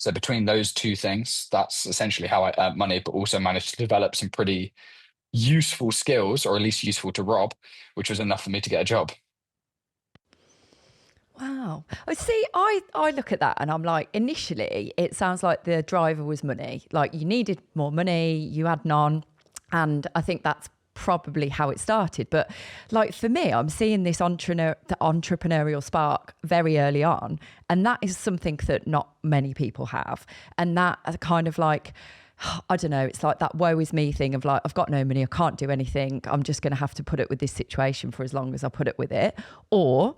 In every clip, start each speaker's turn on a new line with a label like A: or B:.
A: So between those two things, that's essentially how I earned money, but also managed to develop some pretty useful skills, or at least useful to Rob, which was enough for me to get a job.
B: Wow. I see, I look at that and I'm like, initially, it sounds like the driver was money. Like you needed more money, you had none. And I think that's probably how it started. But like for me, I'm seeing this the entrepreneurial spark very early on. And that is something that not many people have. And that kind of like, I don't know, it's like that woe is me thing of like, I've got no money, I can't do anything. I'm just going to have to put it with this situation for as long as I put it with it. Or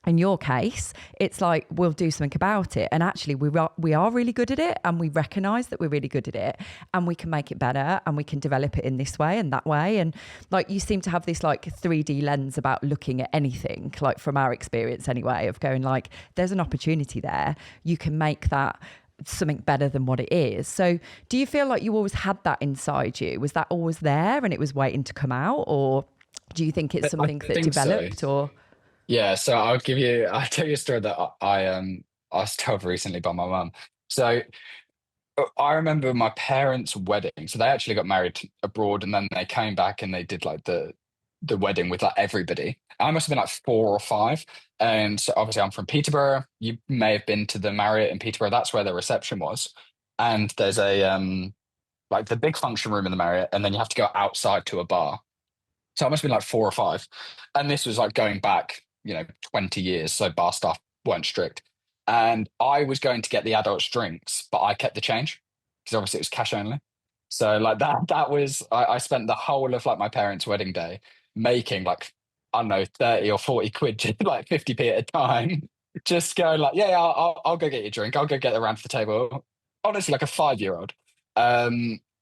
B: in your case, it's like, we'll do something about it. And actually we are really good at it, and we recognize that we're really good at it, and we can make it better, and we can develop it in this way and that way. And like, you seem to have this like 3D lens about looking at anything, like from our experience anyway, of going like, there's an opportunity there. You can make that something better than what it is. So do you feel like you always had that inside you? Was that always there and it was waiting to come out? Or do you think it's
A: I
B: something that
A: think so.
B: developed or?
A: Yeah, so I'll tell you a story that I was told recently by my mum. So I remember my parents' wedding. So they actually got married abroad, and then they came back and they did like the wedding with like everybody. I must have been like four or five. And so obviously I'm from Peterborough. You may have been to the Marriott in Peterborough. That's where the reception was. And there's a like the big function room in the Marriott, and then you have to go outside to a bar. So I must have been like four or five. And this was like going back, 20 years. So bar staff weren't strict. And I was going to get the adults drinks, but I kept the change because obviously it was cash only. So like that was, I spent the whole of like my parents' wedding day making like, I don't know, 30 or 40 quid, just like 50p at a time. Just going like, yeah, I'll go get you a drink. I'll go get around to the table. Honestly, like a 5-year old.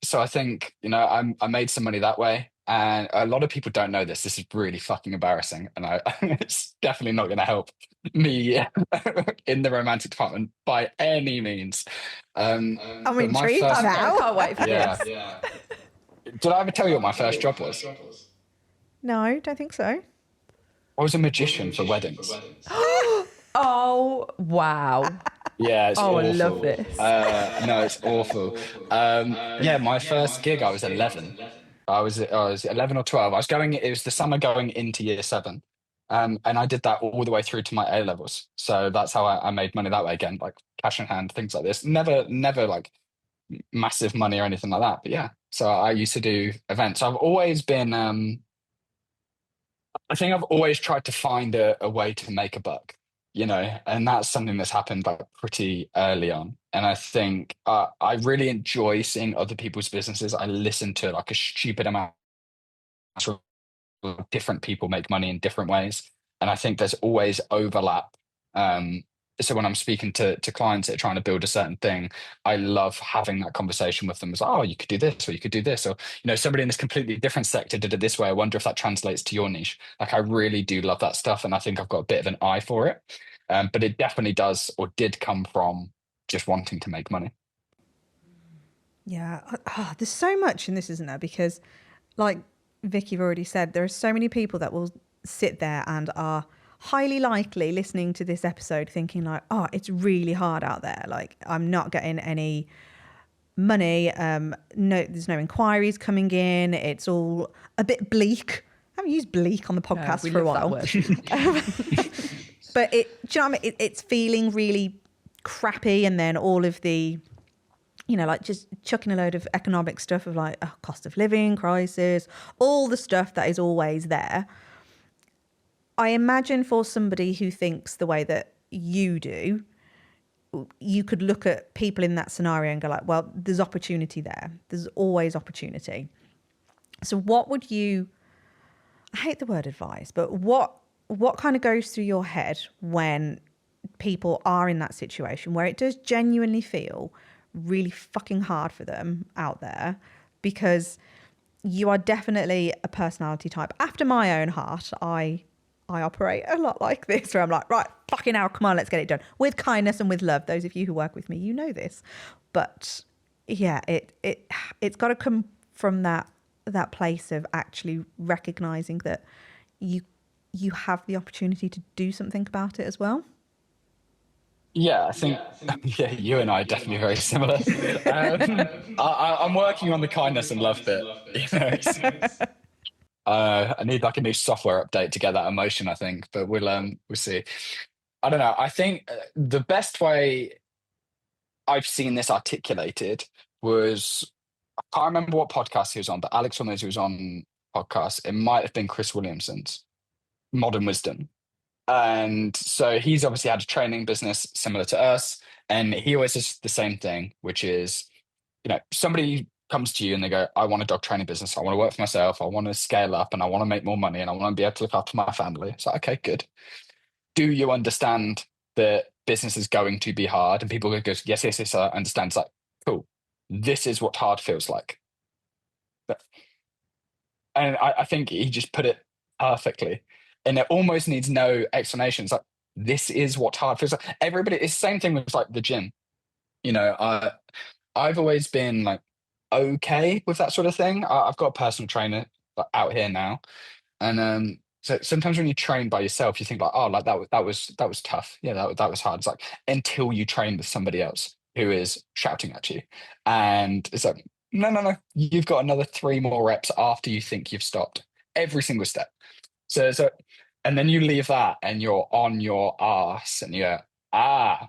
A: So I think, I made some money that way. And a lot of people don't know this. This is really fucking embarrassing. And it's definitely not going to help me in the romantic department by any means.
C: I'm
A: But my
C: intrigued
A: first,
B: I
C: now.
B: can't wait for
A: yeah.
B: this.
A: Did I ever tell you what my first job was?
C: No, don't think so.
A: I was a magician for weddings.
B: Oh, wow.
A: Yeah, it's
B: Oh, I love
A: awful.
B: this.
A: No, it's awful. Yeah, my first gig, I was 11. I was 11 or 12. I was going, it was the summer going into year seven. And I did that all the way through to my A levels. So that's how I made money that way again, like cash in hand, things like this. Never like massive money or anything like that. But yeah, so I used to do events. I've always been, I think I've always tried to find a way to make a buck, and that's something that's happened like pretty early on. And I think I really enjoy seeing other people's businesses. I listen to like a stupid amount of different people make money in different ways. And I think there's always overlap. So when I'm speaking to clients that are trying to build a certain thing, I love having that conversation with them. It's like, oh, you could do this, or you could do this, or somebody in this completely different sector did it this way. I wonder if that translates to your niche. Like, I really do love that stuff, and I think I've got a bit of an eye for it. But it definitely does, or did come from just wanting to make money.
C: Yeah, there's so much in this, isn't there? Because, like Vicky already said, there are so many people that will sit there and are highly likely listening to this episode thinking like, oh, it's really hard out there. Like, I'm not getting any money. No, there's no inquiries coming in. It's all a bit bleak. I haven't used bleak on the podcast for a while. But do you know what I mean? It's feeling really crappy. And then all of the, like just chucking a load of economic stuff of like cost of living crisis, all the stuff that is always there. I imagine for somebody who thinks the way that you do, you could look at people in that scenario and go like, well, there's opportunity there. There's always opportunity. So what would you, I hate the word advise, but what kind of goes through your head when people are in that situation where it does genuinely feel really fucking hard for them out there? Because you are definitely a personality type. After my own heart, I operate a lot like this, where I'm like, right, fucking hell, come on, let's get it done. With kindness and with love. Those of you who work with me, you know this. But yeah, it's got to come from that place of actually recognizing that you have the opportunity to do something about it as well.
A: Yeah, I think yeah, you and I are definitely very similar. I'm working on the kindness and love bit. I need like a new software update to get that emotion, I think, but we'll see. I don't know. I think the best way I've seen this articulated was I can't remember what podcast he was on, but Alex Hormozy was on podcast. It might have been Chris Williamson's Modern Wisdom. And so he's obviously had a training business similar to us. And he always says the same thing, which is, somebody comes to you and they go, I want a dog training business. I want to work for myself. I want to scale up and I want to make more money and I want to be able to look after my family. It's like, okay, good. Do you understand that business is going to be hard? And people go, yes, yes, yes, I understand. It's like, cool. This is what hard feels like. But, and I think he just put it perfectly. And it almost needs no explanation. It's like, this is what hard feels like. Everybody, it's the same thing with like the gym. I've always been like okay with that sort of thing. I've got a personal trainer like, out here now. And so sometimes when you train by yourself, you think like, oh, like that was tough. Yeah, that was hard. It's like until you train with somebody else who is shouting at you. And it's like, no, no, no, you've got another three more reps after you think you've stopped every single step. So and then you leave that and you're on your ass and you're, ah,